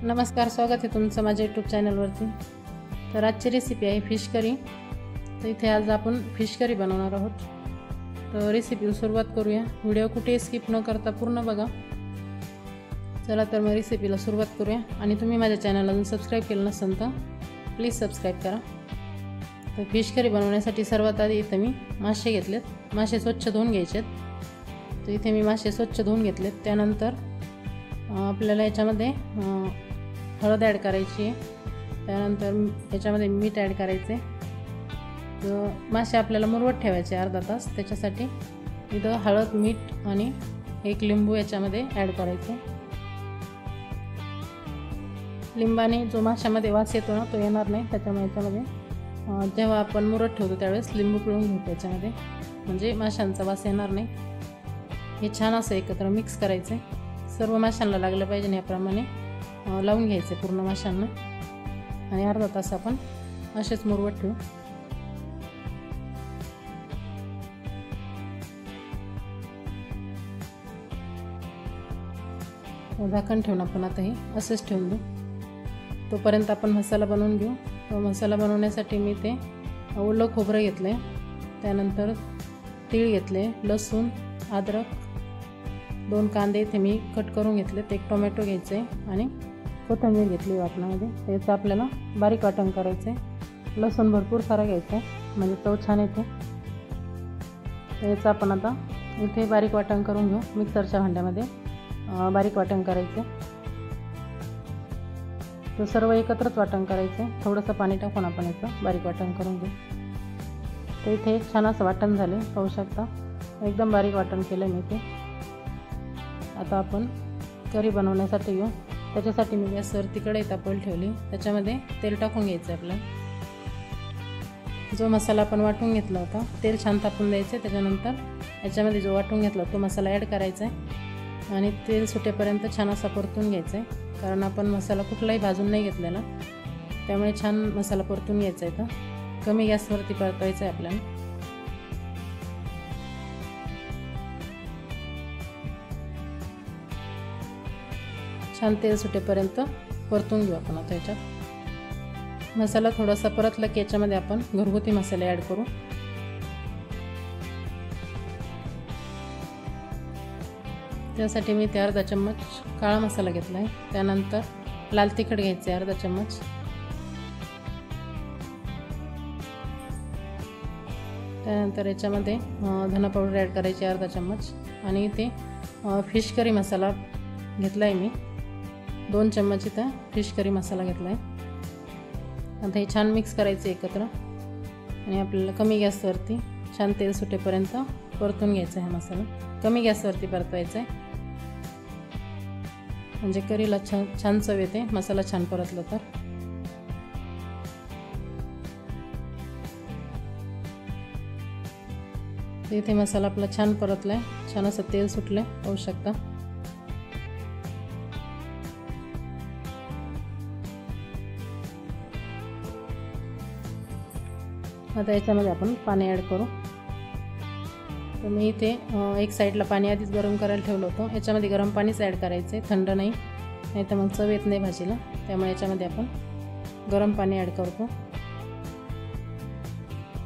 नमस्कार, स्वागत आहे तुमचं माझ्या यूट्यूब चॅनलवरती। तर आजची रेसिपी आहे फिश करी। तर इथे आज आपण फिश करी बनवणार आहोत। तर रेसिपीला सुरुवात करूया। व्हिडिओ कुठे स्किप न करता पूर्ण बघा। चला तर मग रेसिपीला सुरुवात करूया। आणि तुम्ही माझ्या चॅनलला अजून सबस्क्राइब केलं नसेल तर प्लीज सबस्क्राइब करा। तर फिश करी बनवण्यासाठी सर्वात आधी इथे मी मासे घेतलेत। मासे स्वच्छ धुवून घ्यायचे। तर इथे मी मासे स्वच्छ धुवून घेतलेत। त्यानंतर आपल्याला याच्यामध्ये हळद ॲड करायची आहे। त्यानंतर याच्यामध्ये मीठ ॲड करायचे। तर मासे आपल्याला मुरवत ठेवायचे अर्धा तास। त्याच्यासाठी इथं हळद, मीठ आणि एक लिंबू याच्यामध्ये ॲड करायचे। लिंबाने जो माशामध्ये वास येतो ना तो येणार नाही। त्याच्यामुळे याच्यामध्ये जेव्हा आपण मुरत ठेवतो त्यावेळेस लिंबू पिळून घेतो याच्यामध्ये, म्हणजे माशांचा वास येणार नाही। हे छान असं एकत्र मिक्स करायचे। सर्व माशांना लागलं पाहिजे याप्रमाणे लावून घ्यायचे पूर्ण माशांना। आणि अर्धा तास आपण असेच मुरवत ठेवू। झाकण ठेवून आपण आता हे असेच ठेवून देऊ। तोपर्यंत आपण मसाला बनवून घेऊ। तो मसाला बनवण्यासाठी मी ते ओलं खोबरं घेतले, त्यानंतर तीळ घेतले, लसूण, अद्रक, 2 कांदे इथे मी कट करून घेतले, एक टोमॅटो घ्यायचे आणि कोथिंबीर घेतली वाटणामध्ये। त्याचं आपल्याला बारीक वाटण करायचं आहे। लसूण भरपूर सारा घ्यायचा आहे म्हणजे चव छान येते। त्याचं आपण आता इथे बारीक वाटण करून घेऊ। मिक्सरच्या भांड्यामध्ये बारीक वाटण करायचं। तर सर्व एकत्रच वाटण करायचं। थोडंसं पाणी टाकून आपण याचं बारीक वाटण करून घेऊ। तर इथे एक छान असं वाटण झाले, पाहू शकता एकदम बारीक वाटण केलं मी ते। आता आपण करी बनवण्यासाठी घेऊ। त्याच्यासाठी मी गॅसवरती कढई तापवायला ठेवली। त्याच्यामध्ये तेल टाकून घ्यायचं आपल्याला। जो मसाला आपण वाटून घेतला होता तेल छान तापून द्यायचे। त्याच्यानंतर याच्यामध्ये जो वाटून घेतला तो मसाला ॲड करायचा आहे आणि तेल सुटेपर्यंत छान असा परतून घ्यायचा आहे। कारण आपण मसाला कुठलाही भाजून नाही घेतलेला, त्यामुळे छान मसाला परतून घ्यायचा आहे। तर कमी गॅसवरती परतवायचं आहे आपल्याला। छान तेल सुटेपर्यंत परतून घेऊ आपण। आता याच्यात मसाला थोडासा परतला की याच्यामध्ये आपण घरगुती मसाले ॲड करू। त्यासाठी मी ते अर्धा चम्मच काळा मसाला घेतला आहे। त्यानंतर लाल तिखट घ्यायचे अर्धा चम्मच, त्यानंतर याच्यामध्ये धना पावडर ॲड करायची अर्धा चम्मच आणि ते फिश करी मसाला घेतला आहे मी 2 चम्मच इथं फिश करी मसाला घेतला आहे। आता हे छान मिक्स करायचं एकत्र आणि आपल्याला कमी गॅसवरती छान तेल सुटेपर्यंत परतून घ्यायचा आहे। मसाला कमी गॅसवरती परतवायचा आहे म्हणजे करीला छान चव येते मसाला छान परतला तर। इथे मसाला आपला छान परतला आहे, छान असं तेल सुटलं आहे, पाहू शकता। आता याच्यामध्ये आपण पाणी ॲड करू। तर मी इथे एक साईडला पाणी आधीच गरम करायला ठेवलं होतं। याच्यामध्ये गरम पाणीच ॲड करायचं आहे, थंड नाही, नाही तर मग चव येत नाही भाजीला। त्यामुळे याच्यामध्ये आपण गरम पाणी ॲड करतो।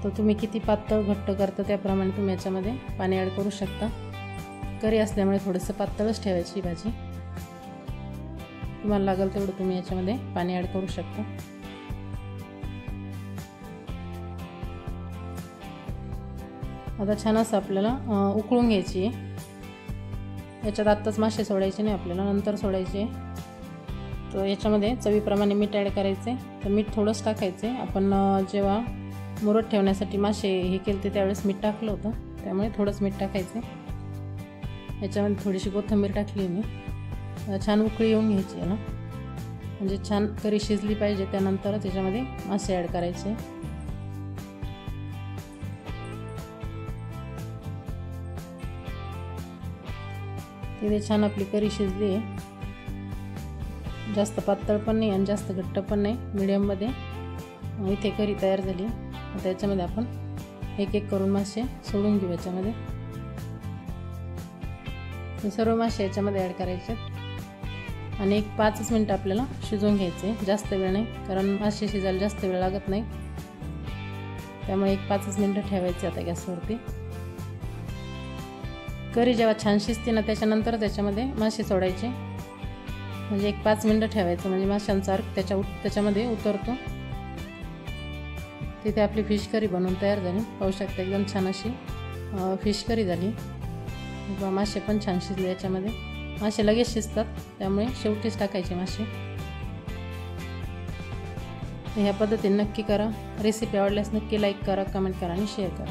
तर तुम्ही किती पातळ घट्ट करता त्याप्रमाणे तुम्ही याच्यामध्ये पाणी ॲड करू शकता। करी असल्यामुळे थोडंसं पातळच ठेवायची भाजी। तुम्हाला लागेल तेवढं तुम्ही याच्यामध्ये पाणी ॲड करू शकता। आता छान असं आपल्याला उकळून घ्यायची आहे। याच्यात आत्ताच मासे सोडायचे नाही आपल्याला, नंतर सोडायचे आहे। तर याच्यामध्ये चवीप्रमाणे मीठ ॲड करायचे। तर मीठ थोडंच टाकायचे। आपण जेव्हा मुरत ठेवण्यासाठी मासे हे केले त्यावेळेस मीठ टाकलं होतं, त्यामुळे थोडंच मीठ टाकायचं। याच्यामध्ये थोडीशी कोथिंबीर टाकली मी। छान उकळी येऊन घ्यायची याला, म्हणजे छान करी शिजली पाहिजे। त्यानंतर त्याच्यामध्ये मासे ॲड करायचे। इथे छान आपली करी शिजली आहे, जास्त पातळ पण नाही आणि जास्त घट्ट पण नाही, मीडियममध्ये इथे करी तयार झाली। आता याच्यामध्ये आपण एक एक करून मासे सोडून घेऊ याच्यामध्ये। सर्व मासे याच्यामध्ये ॲड करायचे। आणि एक 5 मिनिट आपल्याला शिजवून घ्यायचे, जास्त वेळ नाही, कारण मासे शिजायला जास्त वेळ लागत नाही, त्यामुळे एक 5 मिनिटं ठेवायचे आता गॅसवरती. करी जेव्हा छान शिजते ना त्याच्यानंतर त्याच्यामध्ये मासे सोडायचे, म्हणजे एक 5 मिनिटं ठेवायचं, म्हणजे माशांचा अर्क त्याच्यामध्ये उतरतो. तिथे आपली फिश करी बनवून तयार झाली. पाहू शकता एकदम छान अशी फिश करी झाली. मासे पण छान शिजले. याच्यामध्ये मासे लगेच शिजतात, त्यामुळे शेवटीच टाकायचे मासे. ह्या पद्धतीने नक्की करा. रेसिपी आवडल्यास नक्की लाईक करा, कमेंट करा आणि शेअर करा.